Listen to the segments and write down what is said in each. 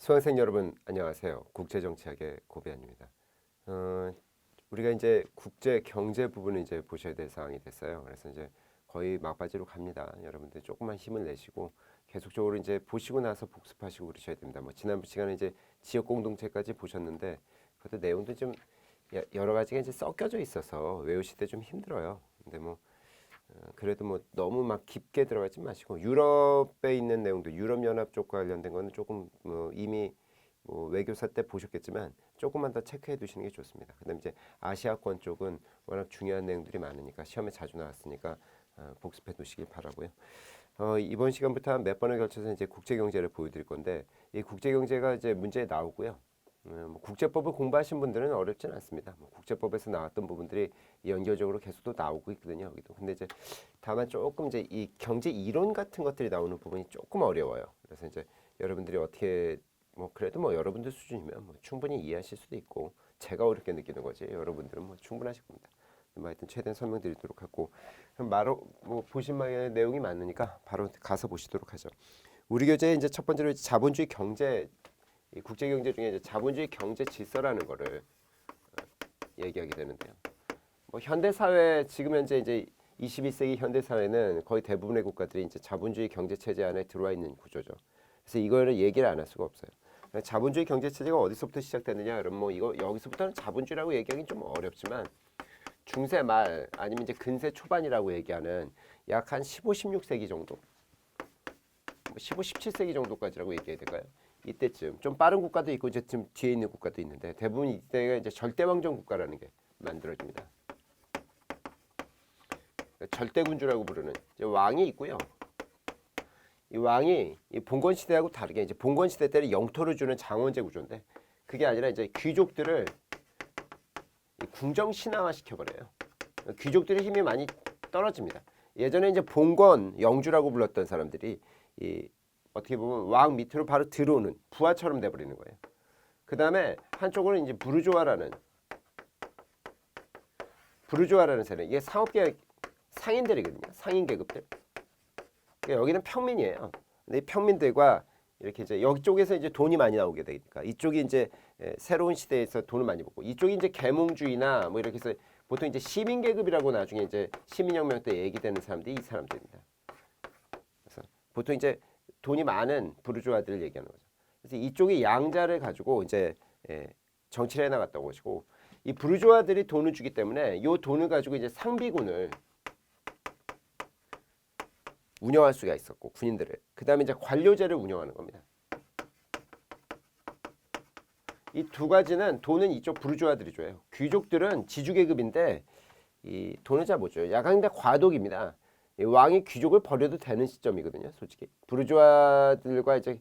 수강생 여러분 안녕하세요. 국제정치학의 고배현입니다. 우리가 이제 국제 경제 부분을 이제 보셔야 될 상황이 됐어요. 그래서 이제 거의 막바지로 갑니다. 여러분들 조금만 힘을 내시고 계속적으로 이제 보시고 나서 복습하시고 그러셔야 됩니다. 뭐 지난 시간에 이제 지역 공동체까지 보셨는데 그것도 내용도 좀 여러 가지가 이제 섞여져 있어서 외우실 때 좀 힘들어요. 근데 뭐 그래도 뭐 너무 막 깊게 들어가지 마시고 유럽에 있는 내용도 유럽연합 쪽과 관련된 거는 조금 뭐 이미 뭐 외교사 때 보셨겠지만 조금만 더 체크해 두시는 게 좋습니다. 그다음에 이제 아시아권 쪽은 워낙 중요한 내용들이 많으니까 시험에 자주 나왔으니까 복습해 두시길 바라고요. 이번 시간부터 한 몇 번을 걸쳐서 이제 국제 경제를 보여드릴 건데 이 국제 경제가 이제 문제에 나오고요. 뭐 국제법을 공부하신 분들은 어렵진 않습니다. 뭐 국제법에서 나왔던 부분들이 연결적으로 계속 또 나오고 있거든요. 여기도. 근데 이제 다만 조금 이제 이 경제 이론 같은 것들이 나오는 부분이 조금 어려워요. 그래서 이제 여러분들이 어떻게 뭐 그래도 뭐 여러분들 수준이면 뭐 충분히 이해하실 수도 있고 제가 어렵게 느끼는 거지 여러분들은 뭐 충분하실 겁니다. 뭐 하여튼 최대한 설명드리도록 하고 그럼 바로 뭐 보신 바에 내용이 많으니까 바로 가서 보시도록 하죠. 우리 교재 이제 첫 번째로 자본주의 경제 이 국제 경제 중에 이제 자본주의 경제 질서라는 거를 얘기하게 되는데요. 뭐 현대 사회 지금 현재 이제 21세기 현대 사회는 거의 대부분의 국가들이 이제 자본주의 경제 체제 안에 들어와 있는 구조죠. 그래서 이거를 얘기를 안 할 수가 없어요. 자본주의 경제 체제가 어디서부터 시작되느냐? 그럼 뭐 이거 여기서부터는 자본주의라고 얘기하기는 좀 어렵지만 중세 말 아니면 이제 근세 초반이라고 얘기하는 약 한 15, 16세기 정도, 15, 17세기 정도까지라고 얘기해야 될까요? 이때쯤 좀 빠른 국가도 있고 이제 좀 뒤에 있는 국가도 있는데 대부분 이때가 이제 절대왕정 국가라는 게 만들어집니다. 절대군주라고 부르는 왕이 있고요. 이 왕이 이 봉건 시대하고 다르게 이제 봉건 시대 때는 영토를 주는 장원제 구조인데 그게 아니라 이제 귀족들을 궁정 신화화 시켜버려요. 귀족들의 힘이 많이 떨어집니다. 예전에 이제 봉건 영주라고 불렀던 사람들이 이 어떻게 보면 왕 밑으로 바로 들어오는 부하처럼 돼버리는 거예요. 그 다음에 한쪽으로는 이제 부르주아라는 세력. 이게 상업계획 상인들이거든요. 상인 계급들. 그러니까 여기는 평민이에요. 근데 이 평민들과 이렇게 이제 여기 쪽에서 이제 돈이 많이 나오게 되니까 이쪽이 이제 새로운 시대에서 돈을 많이 벌고 이쪽이 이제 계몽주의나 뭐 이렇게 해서 보통 이제 시민 계급이라고 나중에 이제 시민혁명 때 얘기되는 사람들이 이 사람들입니다. 그래서 보통 이제 돈이 많은 부르주아들을 얘기하는 거죠. 그래서 이쪽이 양자를 가지고 이제 정치를 해나갔던 것이고 이 부르주아들이 돈을 주기 때문에 이 돈을 가지고 이제 상비군을 운영할 수가 있었고 군인들을 그 다음에 이제 관료제를 운영하는 겁니다. 이 두 가지는 돈은 이쪽 부르주아들이 줘요. 귀족들은 지주계급인데 이 돈을 잘 못 줘요. 약간 근데 과도기입니다. 이 왕이 귀족을 버려도 되는 시점이거든요. 솔직히 부르주아들과 이제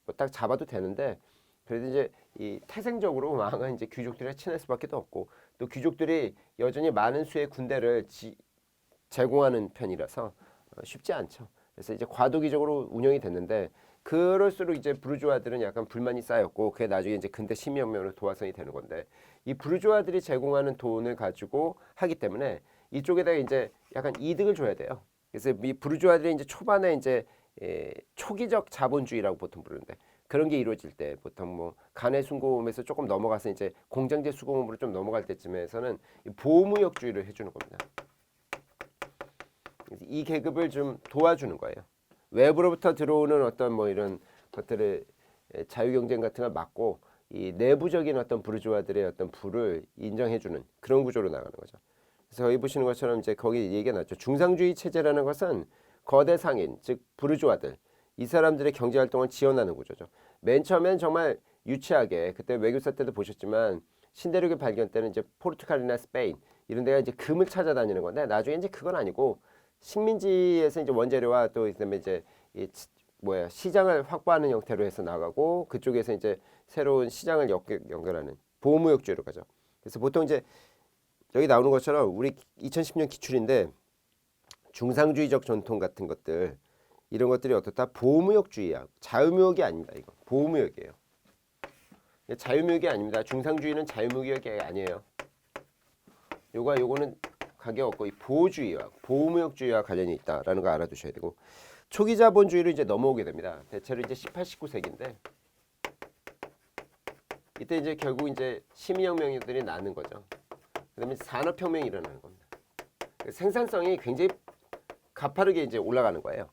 뭐딱 잡아도 되는데 그래도 이제 이 태생적으로 왕은 이제 귀족들에 친할 수밖에 없고 또 귀족들이 여전히 많은 수의 군대를 제공하는 편이라서 쉽지 않죠. 그래서 이제 과도기적으로 운영이 됐는데 그럴수록 이제 부르주아들은 약간 불만이 쌓였고 그게 나중에 이제 근대 시민혁명으로 도화선이 되는 건데 이 부르주아들이 제공하는 돈을 가지고 하기 때문에 이쪽에다가 이제 약간 이득을 줘야 돼요. 그래서 이 부르주아들이 이제 초반에 이제 초기적 자본주의라고 보통 부르는데 그런 게 이루어질 때 보통 뭐 간의 순고음에서 조금 넘어가서 이제 공장제 수공업으로 좀 넘어갈 때쯤에서는 보호무역주의를 해주는 겁니다. 이 계급을 좀 도와주는 거예요. 외부로부터 들어오는 어떤 뭐 이런 것들을 자유경쟁 같은 걸 막고 이 내부적인 어떤 부르주아들의 어떤 부를 인정해주는 그런 구조로 나가는 거죠. 그래서 여기 보시는 것처럼 이제 거기 얘기가 나왔죠. 중상주의 체제라는 것은 거대 상인, 즉 부르주아들 이 사람들의 경제 활동을 지원하는 구조죠. 맨 처음엔 정말 유치하게 그때 외교사 때도 보셨지만 신대륙의 발견 때는 이제 포르투갈이나 스페인 이런 데가 이제 금을 찾아다니는 건데 나중에 이제 그건 아니고 식민지에서 이제 원재료와 또 그다음에 이제 이 시장을 확보하는 형태로 해서 나가고 그쪽에서 이제 새로운 시장을 연결하는 보호무역주의로 가죠. 그래서 보통 이제 여기 나오는 것처럼 우리 2010년 기출인데 중상주의적 전통 같은 것들 이런 것들이 어떻다 보호무역주의야. 자유무역이 아닙니다. 이거 보호무역이에요. 자유무역이 아닙니다. 중상주의는 자유무역이 아니에요. 요거는 가격 없고 이 보호주의와 보호무역주의와 관련이 있다라는 거 알아두셔야 되고 초기 자본주의로 이제 넘어오게 됩니다. 대체로 이제 18, 19세기인데 이때 이제 결국 이제 시민혁명들이 나는 거죠. 그다음에 산업혁명이 일어나는 겁니다. 생산성이 굉장히 가파르게 이제 올라가는 거예요.